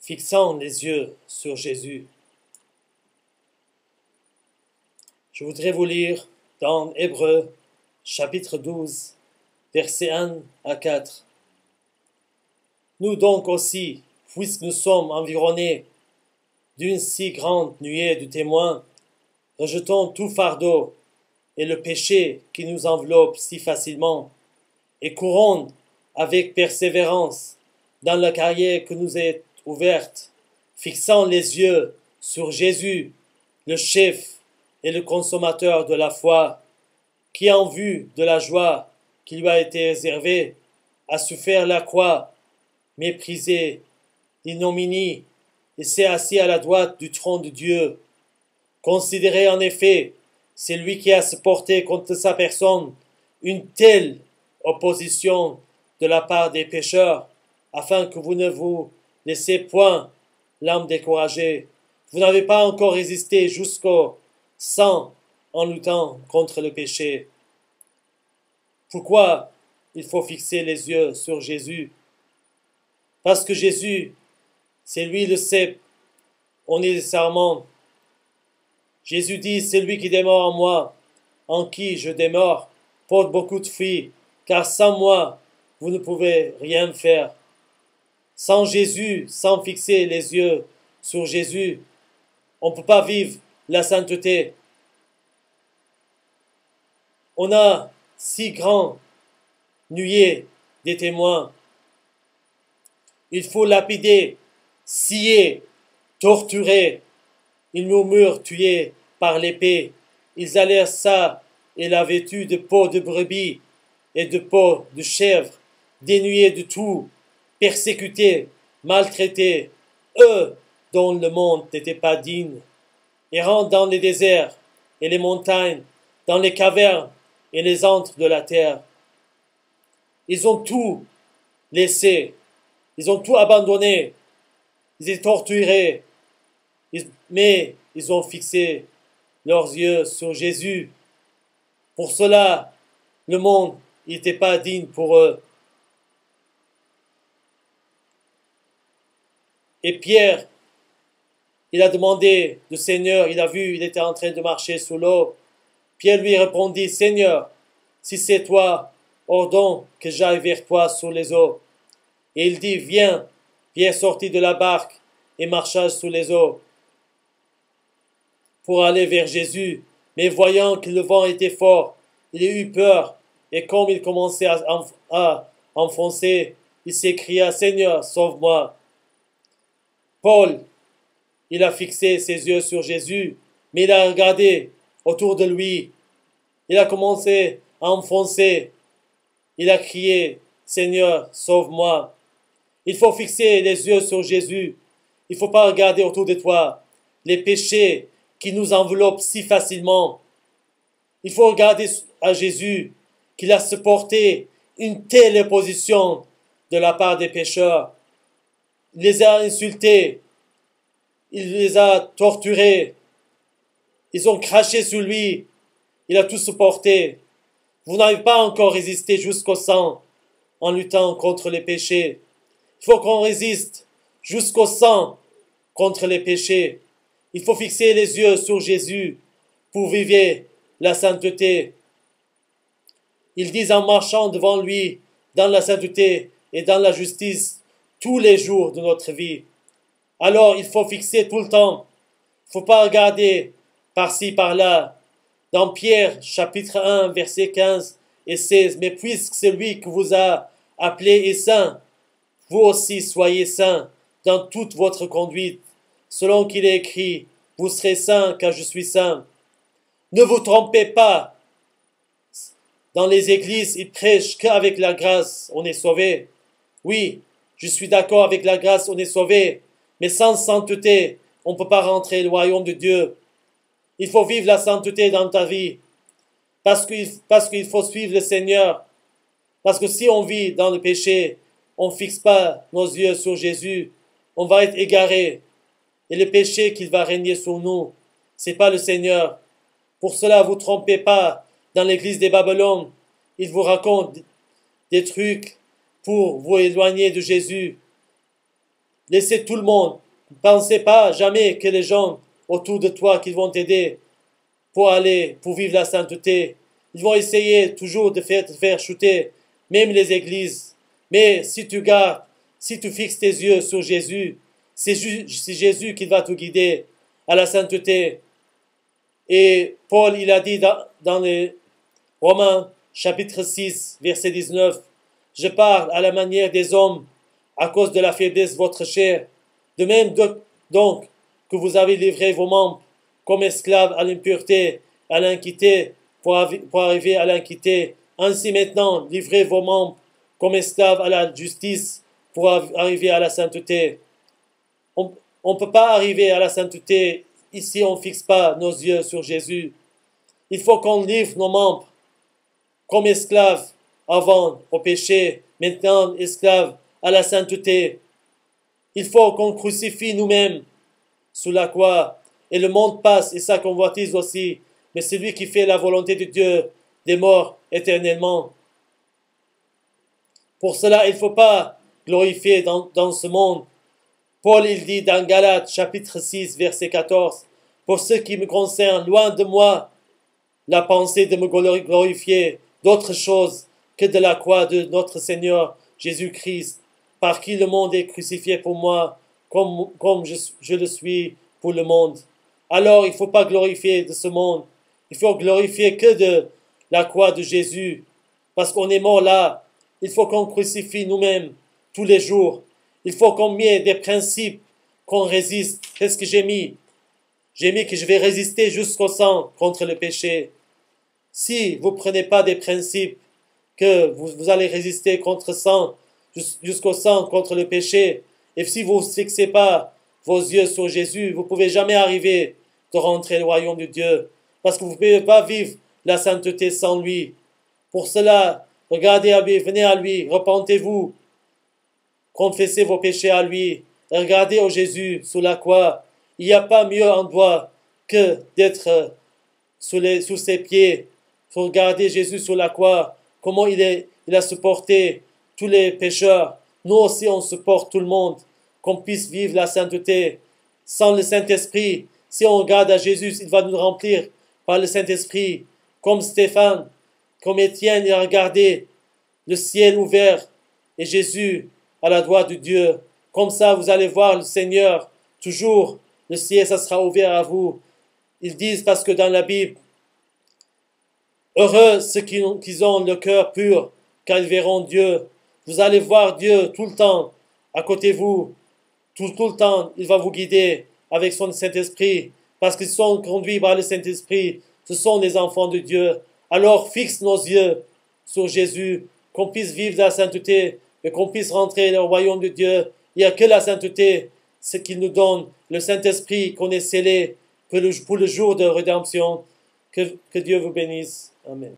fixant les yeux sur Jésus. Je voudrais vous lire dans Hébreux, chapitre 12, versets 1 à 4. Nous donc aussi, puisque nous sommes environnés d'une si grande nuée de témoins, rejetons tout fardeau et le péché qui nous enveloppe si facilement, et courons avec persévérance dans la carrière que nous est ouverte, fixant les yeux sur Jésus, le chef et le consommateur de la foi, qui en vue de la joie qui lui a été réservée, a souffert la croix, méprisé l'ignominie, et s'est assis à la droite du trône de Dieu. Considérez en effet celui qui a supporté contre sa personne une telle opposition de la part des pécheurs, afin que vous ne vous laissez point l'âme découragée. Vous n'avez pas encore résisté jusqu'au sang en luttant contre le péché. Pourquoi il faut fixer les yeux sur Jésus? Parce que Jésus, c'est lui le cep, on est nécessairement. Jésus dit, c'est lui qui demeure en moi, en qui je demeure, porte beaucoup de fruits, car sans moi, vous ne pouvez rien faire. Sans Jésus, sans fixer les yeux sur Jésus, on ne peut pas vivre la sainteté. On a si grand nuée des témoins. Il faut lapider, scier, torturer. Ils murmurent tués par l'épée. Ils allèrent ça et la vêtue de peau de brebis et de peau de chèvre, dénués de tout, persécutés, maltraités, eux dont le monde n'était pas digne, errant dans les déserts et les montagnes, dans les cavernes et les antres de la terre. Ils ont tout laissé, ils ont tout abandonné, ils étaient torturés, mais ils ont fixé leurs yeux sur Jésus. Pour cela, le monde n'était pas digne pour eux. Et Pierre, il a demandé au Seigneur, il a vu, il était en train de marcher sous l'eau. Pierre lui répondit, Seigneur, si c'est toi, ordonne que j'aille vers toi sur les eaux. Et il dit, viens. Pierre sortit de la barque et marcha sous les eaux pour aller vers Jésus. Mais voyant que le vent était fort, il eut peur. Et comme il commençait à enfoncer, il s'écria, Seigneur, sauve-moi. Paul, il a fixé ses yeux sur Jésus, mais il a regardé autour de lui. Il a commencé à enfoncer. Il a crié, Seigneur, sauve-moi. Il faut fixer les yeux sur Jésus. Il ne faut pas regarder autour de toi les péchés qui nous enveloppent si facilement. Il faut regarder à Jésus, qu'il a supporté une telle opposition de la part des pécheurs. Il les a insultés, il les a torturés, ils ont craché sur lui, il a tout supporté. Vous n'avez pas encore résisté jusqu'au sang en luttant contre les péchés. Il faut qu'on résiste jusqu'au sang contre les péchés. Il faut fixer les yeux sur Jésus pour vivre la sainteté. Ils disent en marchant devant lui dans la sainteté et dans la justice tous les jours de notre vie. Alors il faut fixer tout le temps. Il ne faut pas regarder par-ci, par-là. Dans Pierre, chapitre 1, versets 15 et 16, mais puisque celui que vous a appelé est saint, vous aussi soyez saints dans toute votre conduite, selon qu'il est écrit, vous serez saints car je suis saint. Ne vous trompez pas. Dans les églises, ils prêchent qu'avec la grâce, on est sauvé. Oui, je suis d'accord avec la grâce, on est sauvé. Mais sans sainteté, on ne peut pas rentrer au royaume de Dieu. Il faut vivre la sainteté dans ta vie. Parce qu'il faut suivre le Seigneur. Parce que si on vit dans le péché, on ne fixe pas nos yeux sur Jésus, on va être égaré. Et le péché qui va régner sur nous, c'est pas le Seigneur. Pour cela, vous trompez pas. Dans l'église des Babylone, ils vous racontent des trucs pour vous éloigner de Jésus. laissez tout le monde. Ne pensez pas jamais que les gens autour de toi qui vont t'aider pour vivre la sainteté. Ils vont essayer toujours de te faire chuter, même les églises. Mais si tu gardes, si tu fixes tes yeux sur Jésus, c'est Jésus qui va te guider à la sainteté. Et Paul, il a dit dans les Romains, chapitre 6, verset 19, « Je parle à la manière des hommes, à cause de la faiblesse de votre chair. De même donc que vous avez livré vos membres comme esclaves à l'impureté, à l'iniquité, pour arriver à l'inquité. Ainsi maintenant, livrez vos membres comme esclaves à la justice, pour arriver à la sainteté. » On ne peut pas arriver à la sainteté si on ne fixe pas nos yeux sur Jésus. Il faut qu'on livre nos membres comme esclaves avant au péché, maintenant esclaves à la sainteté. Il faut qu'on crucifie nous-mêmes sous la croix. Et le monde passe et sa convoitise aussi. Mais celui qui fait la volonté de Dieu demeure éternellement. Pour cela, il ne faut pas glorifier dans ce monde. Paul, il dit dans Galates, chapitre 6, verset 14, « Pour ce qui me concerne, loin de moi la pensée de me glorifier d'autre chose que de la croix de notre Seigneur Jésus-Christ, par qui le monde est crucifié pour moi, comme je le suis pour le monde. » Alors, il ne faut pas glorifier de ce monde. Il faut glorifier que de la croix de Jésus, parce qu'on est mort là. Il faut qu'on crucifie nous-mêmes tous les jours. Il faut qu'on mette des principes, qu'on résiste. Qu'est-ce que j'ai mis? J'ai mis que je vais résister jusqu'au sang contre le péché. Si vous ne prenez pas des principes, que vous allez résister contre sang, jusqu'au sang contre le péché, et si vous ne fixez pas vos yeux sur Jésus, vous ne pouvez jamais arriver de rentrer au royaume de Dieu, parce que vous ne pouvez pas vivre la sainteté sans lui. Pour cela, regardez à lui, venez à lui, repentez-vous, confessez vos péchés à lui, et regardez au Jésus sous la croix. Il n'y a pas mieux endroit que d'être sous ses pieds. Il faut regarder Jésus sur la croix, comment il a supporté tous les pécheurs. Nous aussi, on supporte tout le monde, qu'on puisse vivre la sainteté. Sans le Saint-Esprit, si on regarde à Jésus, il va nous remplir par le Saint-Esprit, comme Stéphane, comme Étienne, il a regardé le ciel ouvert et Jésus à la droite de Dieu. Comme ça, vous allez voir le Seigneur, toujours, le ciel, ça sera ouvert à vous. Ils disent, parce que dans la Bible, heureux ceux qui ont le cœur pur, car ils verront Dieu. Vous allez voir Dieu tout le temps, à côté de vous. Tout le temps, il va vous guider avec son Saint-Esprit, parce qu'ils sont conduits par le Saint-Esprit. Ce sont des enfants de Dieu. Alors, fixe nos yeux sur Jésus, qu'on puisse vivre la sainteté, et qu'on puisse rentrer dans le royaume de Dieu. Il n'y a que la sainteté, ce qu'il nous donne, le Saint-Esprit qu'on est scellé pour le jour de rédemption. Que Dieu vous bénisse. Amen.